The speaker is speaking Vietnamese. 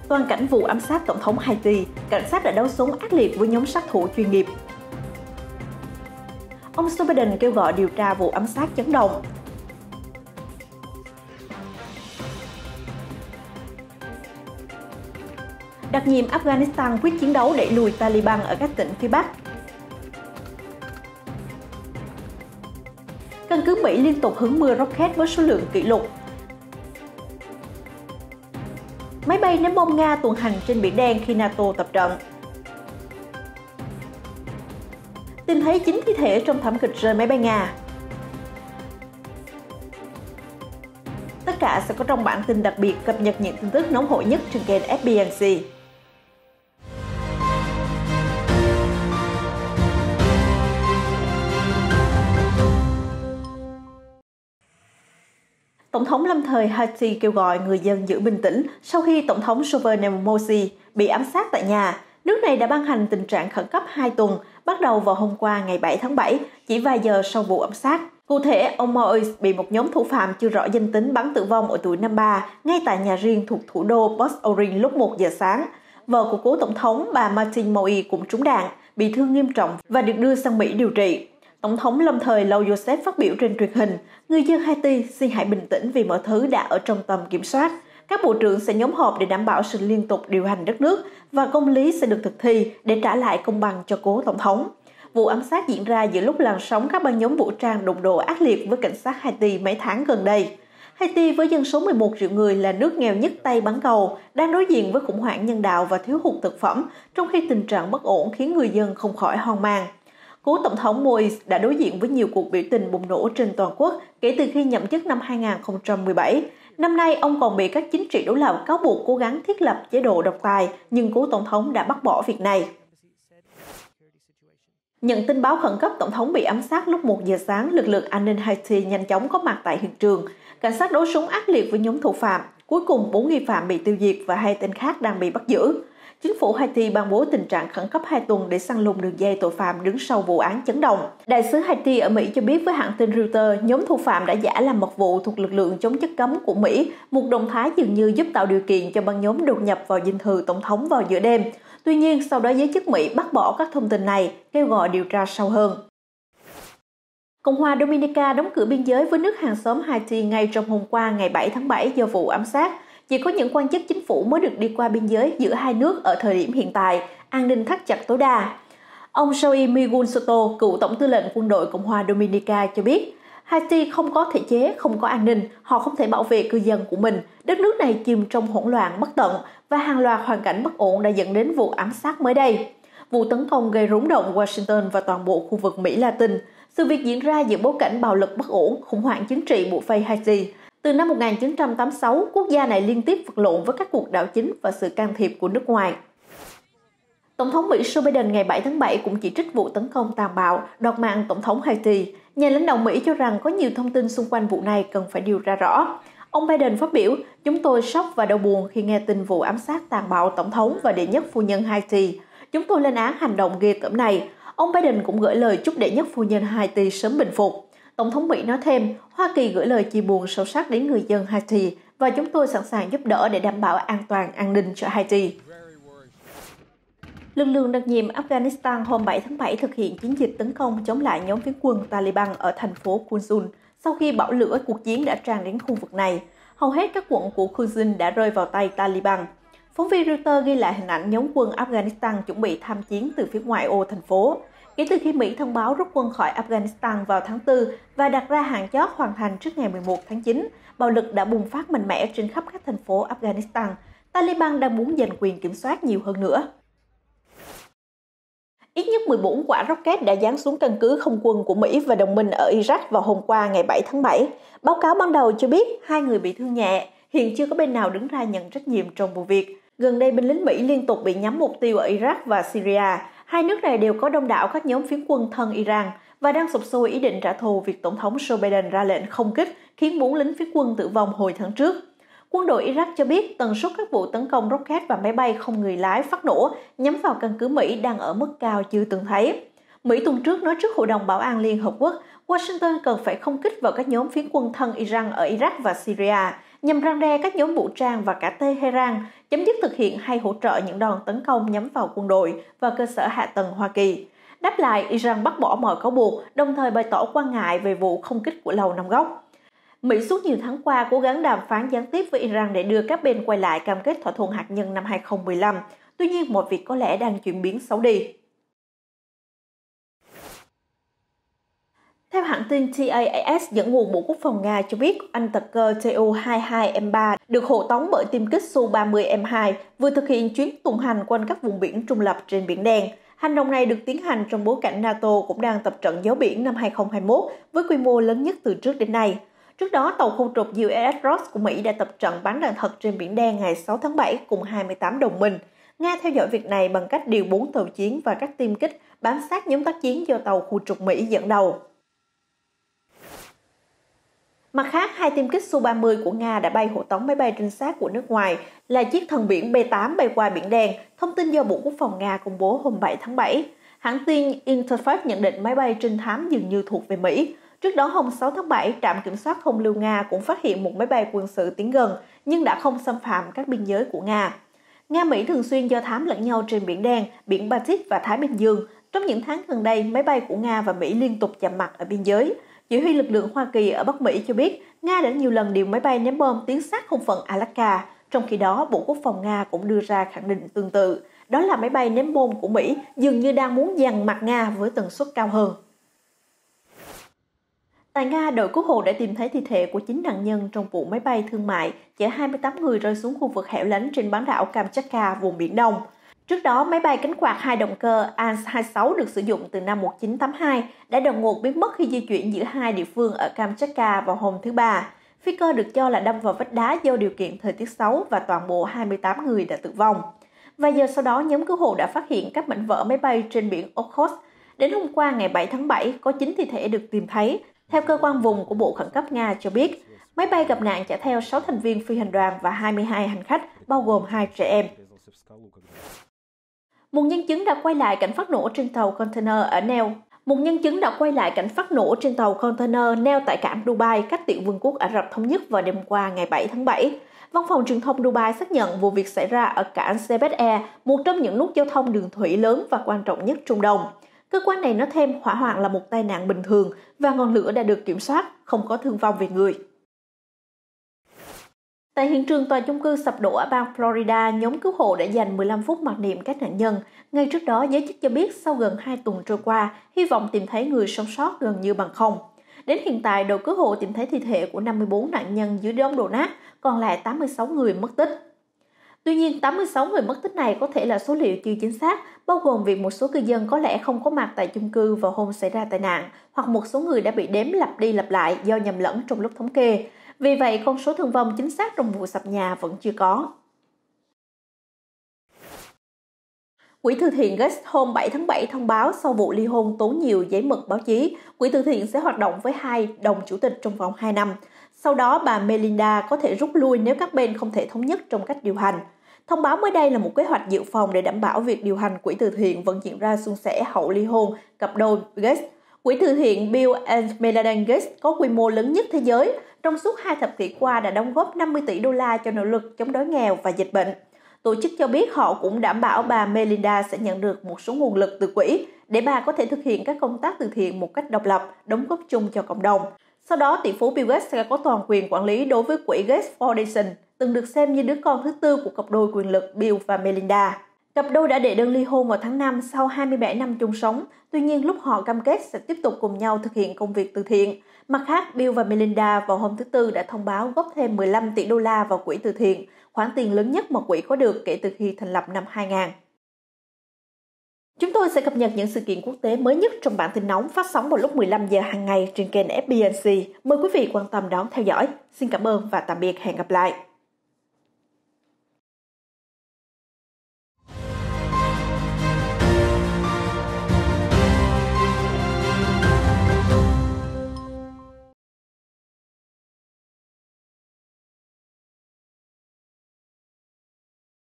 Toàn cảnh vụ ám sát tổng thống Haiti, cảnh sát đã đấu súng ác liệt với nhóm sát thủ chuyên nghiệp. Ông Joe Biden kêu gọi điều tra vụ ám sát chấn động. Đặc nhiệm Afghanistan quyết chiến đấu đẩy lùi Taliban ở các tỉnh phía Bắc. Căn cứ Mỹ liên tục hứng mưa rocket với số lượng kỷ lục. Máy bay ném bom Nga tuần hành trên Biển Đen khi NATO tập trận. Tìm thấy 9 thi thể trong thảm kịch rơi máy bay Nga. Tất cả sẽ có trong bản tin đặc biệt cập nhật những tin tức nóng hổi nhất trên kênh FBNC. Tổng thống lâm thời Haiti kêu gọi người dân giữ bình tĩnh sau khi Tổng thống Jovenel Moïse bị ám sát tại nhà. Nước này đã ban hành tình trạng khẩn cấp 2 tuần, bắt đầu vào hôm qua ngày 7 tháng 7, chỉ vài giờ sau vụ ám sát. Cụ thể, ông Moïse bị một nhóm thủ phạm chưa rõ danh tính bắn tử vong ở tuổi 53 ngay tại nhà riêng thuộc thủ đô Port-au-Prince lúc 1 giờ sáng. Vợ của cố tổng thống, bà Martine Moïse cũng trúng đạn, bị thương nghiêm trọng và được đưa sang Mỹ điều trị. Tổng thống lâm thời Lau Joseph phát biểu trên truyền hình, người dân Haiti xin hãy bình tĩnh vì mọi thứ đã ở trong tầm kiểm soát. Các bộ trưởng sẽ nhóm họp để đảm bảo sự liên tục điều hành đất nước và công lý sẽ được thực thi để trả lại công bằng cho cố tổng thống. Vụ ám sát diễn ra giữa lúc làn sóng các băng nhóm vũ trang đụng độ ác liệt với cảnh sát Haiti mấy tháng gần đây. Haiti với dân số 11 triệu người là nước nghèo nhất Tây bán cầu, đang đối diện với khủng hoảng nhân đạo và thiếu hụt thực phẩm, trong khi tình trạng bất ổn khiến người dân không khỏi hoang mang. Cố tổng thống Moïse đã đối diện với nhiều cuộc biểu tình bùng nổ trên toàn quốc kể từ khi nhậm chức năm 2017. Năm nay, ông còn bị các chính trị đối lập cáo buộc cố gắng thiết lập chế độ độc tài, nhưng cố tổng thống đã bác bỏ việc này. Nhận tin báo khẩn cấp tổng thống bị ám sát lúc 1 giờ sáng, lực lượng an ninh Haiti nhanh chóng có mặt tại hiện trường. Cảnh sát đấu súng ác liệt với nhóm thủ phạm. Cuối cùng, 4 nghi phạm bị tiêu diệt và 2 tên khác đang bị bắt giữ. Chính phủ Haiti ban bố tình trạng khẩn cấp 2 tuần để săn lùng đường dây tội phạm đứng sau vụ án chấn động. Đại sứ Haiti ở Mỹ cho biết với hãng tin Reuters, nhóm thủ phạm đã giả làm mật vụ thuộc lực lượng chống chất cấm của Mỹ, một động thái dường như giúp tạo điều kiện cho băng nhóm đột nhập vào dinh thự tổng thống vào giữa đêm. Tuy nhiên, sau đó giới chức Mỹ bác bỏ các thông tin này, kêu gọi điều tra sâu hơn. Cộng hòa Dominica đóng cửa biên giới với nước hàng xóm Haiti ngay trong hôm qua ngày 7 tháng 7 do vụ ám sát. Chỉ có những quan chức chính phủ mới được đi qua biên giới giữa hai nước ở thời điểm hiện tại, an ninh thắt chặt tối đa. Ông Joey Miguel Soto, cựu tổng tư lệnh quân đội Cộng hòa Dominica cho biết, Haiti không có thể chế, không có an ninh, họ không thể bảo vệ cư dân của mình. Đất nước này chìm trong hỗn loạn bất tận và hàng loạt hoàn cảnh bất ổn đã dẫn đến vụ ám sát mới đây. Vụ tấn công gây rúng động Washington và toàn bộ khu vực Mỹ Latin. Sự việc diễn ra giữa bối cảnh bạo lực bất ổn, khủng hoảng chính trị bủa vây Haiti. Từ năm 1986, quốc gia này liên tiếp vật lộn với các cuộc đảo chính và sự can thiệp của nước ngoài. Tổng thống Mỹ Joe Biden ngày 7 tháng 7 cũng chỉ trích vụ tấn công tàn bạo, đoạt mạng Tổng thống Haiti. Nhà lãnh đạo Mỹ cho rằng có nhiều thông tin xung quanh vụ này cần phải điều tra rõ. Ông Biden phát biểu, chúng tôi sốc và đau buồn khi nghe tin vụ ám sát tàn bạo Tổng thống và đệ nhất phu nhân Haiti. Chúng tôi lên án hành động ghê tởm này. Ông Biden cũng gửi lời chúc đệ nhất phu nhân Haiti sớm bình phục. Tổng thống Mỹ nói thêm, Hoa Kỳ gửi lời chia buồn sâu sắc đến người dân Haiti và chúng tôi sẵn sàng giúp đỡ để đảm bảo an toàn, an ninh cho Haiti. Lực lượng đặc nhiệm Afghanistan hôm 7 tháng 7 thực hiện chiến dịch tấn công chống lại nhóm phiến quân Taliban ở thành phố Kunduz sau khi bão lửa cuộc chiến đã tràn đến khu vực này. Hầu hết các quận của Kunduz đã rơi vào tay Taliban. Phóng viên Reuters ghi lại hình ảnh nhóm quân Afghanistan chuẩn bị tham chiến từ phía ngoại ô thành phố. Kể từ khi Mỹ thông báo rút quân khỏi Afghanistan vào tháng 4 và đặt ra hạn chót hoàn thành trước ngày 11 tháng 9, bạo lực đã bùng phát mạnh mẽ trên khắp các thành phố Afghanistan. Taliban đang muốn giành quyền kiểm soát nhiều hơn nữa. Ít nhất 14 quả rocket đã giáng xuống căn cứ không quân của Mỹ và đồng minh ở Iraq vào hôm qua ngày 7 tháng 7. Báo cáo ban đầu cho biết 2 người bị thương nhẹ, hiện chưa có bên nào đứng ra nhận trách nhiệm trong vụ việc. Gần đây, binh lính Mỹ liên tục bị nhắm mục tiêu ở Iraq và Syria. Hai nước này đều có đông đảo các nhóm phiến quân thân Iran và đang sục sôi ý định trả thù việc Tổng thống Joe Biden ra lệnh không kích khiến 4 lính phiến quân tử vong hồi tháng trước. Quân đội Iraq cho biết tần suất các vụ tấn công rocket và máy bay không người lái phát nổ nhắm vào căn cứ Mỹ đang ở mức cao chưa từng thấy. Mỹ tuần trước nói trước Hội đồng Bảo an Liên Hợp Quốc, Washington cần phải không kích vào các nhóm phiến quân thân Iran ở Iraq và Syria nhằm răn đe các nhóm vũ trang và cả Tehran chấm dứt thực hiện hay hỗ trợ những đòn tấn công nhắm vào quân đội và cơ sở hạ tầng Hoa Kỳ. Đáp lại, Iran bác bỏ mọi cáo buộc, đồng thời bày tỏ quan ngại về vụ không kích của Lầu Năm Góc. Mỹ suốt nhiều tháng qua cố gắng đàm phán gián tiếp với Iran để đưa các bên quay lại cam kết thỏa thuận hạt nhân năm 2015. Tuy nhiên, mọi việc có lẽ đang chuyển biến xấu đi. Theo hãng tin TASS dẫn nguồn Bộ Quốc phòng Nga cho biết, anh tập cơ Tu-22M3 được hộ tống bởi tiêm kích Su-30M2 vừa thực hiện chuyến tuần hành quanh các vùng biển trung lập trên Biển Đen. Hành động này được tiến hành trong bối cảnh NATO cũng đang tập trận gió biển năm 2021 với quy mô lớn nhất từ trước đến nay. Trước đó, tàu khu trục USS Ross của Mỹ đã tập trận bắn đạn thật trên Biển Đen ngày 6 tháng 7 cùng 28 đồng minh. Nga theo dõi việc này bằng cách điều 4 tàu chiến và các tiêm kích bám sát nhóm tác chiến do tàu khu trục Mỹ dẫn đầu. Mặt khác, 2 tiêm kích Su-30 của Nga đã bay hộ tống máy bay trinh sát của nước ngoài là chiếc thần biển B-8 bay qua Biển Đen, thông tin do Bộ Quốc phòng Nga công bố hôm 7 tháng 7. Hãng tin Interfax nhận định máy bay trinh thám dường như thuộc về Mỹ. Trước đó hôm 6 tháng 7, trạm kiểm soát không lưu Nga cũng phát hiện một máy bay quân sự tiến gần nhưng đã không xâm phạm các biên giới của Nga. Nga-Mỹ thường xuyên do thám lẫn nhau trên Biển Đen, Biển Baltic và Thái Bình Dương. Trong những tháng gần đây, máy bay của Nga và Mỹ liên tục chạm mặt ở biên giới. Chỉ huy lực lượng Hoa Kỳ ở Bắc Mỹ cho biết, Nga đã nhiều lần điều máy bay ném bom tiến sát không phận Alaska. Trong khi đó, Bộ Quốc phòng Nga cũng đưa ra khẳng định tương tự. Đó là máy bay ném bom của Mỹ dường như đang muốn dằn mặt Nga với tần suất cao hơn. Tại Nga, đội cứu hộ đã tìm thấy thi thể của 9 nạn nhân trong vụ máy bay thương mại chở 28 người rơi xuống khu vực hẻo lánh trên bán đảo Kamchatka, vùng Biển Đông. Trước đó, máy bay cánh quạt 2 động cơ An-26 được sử dụng từ năm 1982 đã đột ngột biến mất khi di chuyển giữa hai địa phương ở Kamchatka vào hôm thứ Ba. Phi cơ được cho là đâm vào vách đá do điều kiện thời tiết xấu và toàn bộ 28 người đã tử vong. Vài giờ sau đó, nhóm cứu hộ đã phát hiện các mảnh vỡ máy bay trên biển Okhotsk. Đến hôm qua ngày 7 tháng 7, có 9 thi thể được tìm thấy. Theo cơ quan vùng của Bộ Khẩn cấp Nga cho biết, máy bay gặp nạn chở theo 6 thành viên phi hành đoàn và 22 hành khách, bao gồm 2 trẻ em. Một nhân chứng đã quay lại cảnh phát nổ trên tàu container ở neo. Neo tại cảng Dubai, cách tiểu vương quốc Ả Rập Thống Nhất vào đêm qua ngày 7 tháng 7. Văn phòng truyền thông Dubai xác nhận vụ việc xảy ra ở cảng Sebet Air, một trong những nút giao thông đường thủy lớn và quan trọng nhất Trung Đông. Cơ quan này nói thêm hỏa hoạn là một tai nạn bình thường và ngọn lửa đã được kiểm soát, không có thương vong về người. Tại hiện trường tòa chung cư sập đổ ở bang Florida, nhóm cứu hộ đã dành 15 phút mặc niệm các nạn nhân. Ngay trước đó, giới chức cho biết sau gần 2 tuần trôi qua, hy vọng tìm thấy người sống sót gần như bằng không. Đến hiện tại, đội cứu hộ tìm thấy thi thể của 54 nạn nhân dưới đống đổ nát, còn lại 86 người mất tích. Tuy nhiên, 86 người mất tích này có thể là số liệu chưa chính xác, bao gồm việc một số cư dân có lẽ không có mặt tại chung cư vào hôm xảy ra tai nạn, hoặc một số người đã bị đếm lặp đi lặp lại do nhầm lẫn trong lúc thống kê. Vì vậy, con số thương vong chính xác trong vụ sập nhà vẫn chưa có. Quỹ từ thiện Gates hôm 7 tháng 7 thông báo sau vụ ly hôn tốn nhiều giấy mực báo chí, quỹ từ thiện sẽ hoạt động với 2 đồng chủ tịch trong vòng 2 năm. Sau đó, bà Melinda có thể rút lui nếu các bên không thể thống nhất trong cách điều hành. Thông báo mới đây là một kế hoạch dự phòng để đảm bảo việc điều hành quỹ từ thiện vẫn diễn ra suôn sẻ hậu ly hôn cặp đôi Gates. Quỹ từ thiện Bill and Melinda Gates có quy mô lớn nhất thế giới, trong suốt 2 thập kỷ qua đã đóng góp 50 tỷ đô la cho nỗ lực chống đói nghèo và dịch bệnh. Tổ chức cho biết họ cũng đảm bảo bà Melinda sẽ nhận được một số nguồn lực từ quỹ để bà có thể thực hiện các công tác từ thiện một cách độc lập, đóng góp chung cho cộng đồng. Sau đó, tỷ phú Bill Gates sẽ có toàn quyền quản lý đối với quỹ Gates Foundation, từng được xem như đứa con thứ tư của cặp đôi quyền lực Bill và Melinda. Cặp đôi đã đệ đơn ly hôn vào tháng 5 sau 27 năm chung sống, tuy nhiên lúc họ cam kết sẽ tiếp tục cùng nhau thực hiện công việc từ thiện. Mặt khác, Bill và Melinda vào hôm thứ Tư đã thông báo góp thêm 15 tỷ đô la vào quỹ từ thiện, khoản tiền lớn nhất mà quỹ có được kể từ khi thành lập năm 2000. Chúng tôi sẽ cập nhật những sự kiện quốc tế mới nhất trong bản tin nóng phát sóng vào lúc 15 giờ hàng ngày trên kênh FBNC. Mời quý vị quan tâm đón theo dõi. Xin cảm ơn và tạm biệt, hẹn gặp lại.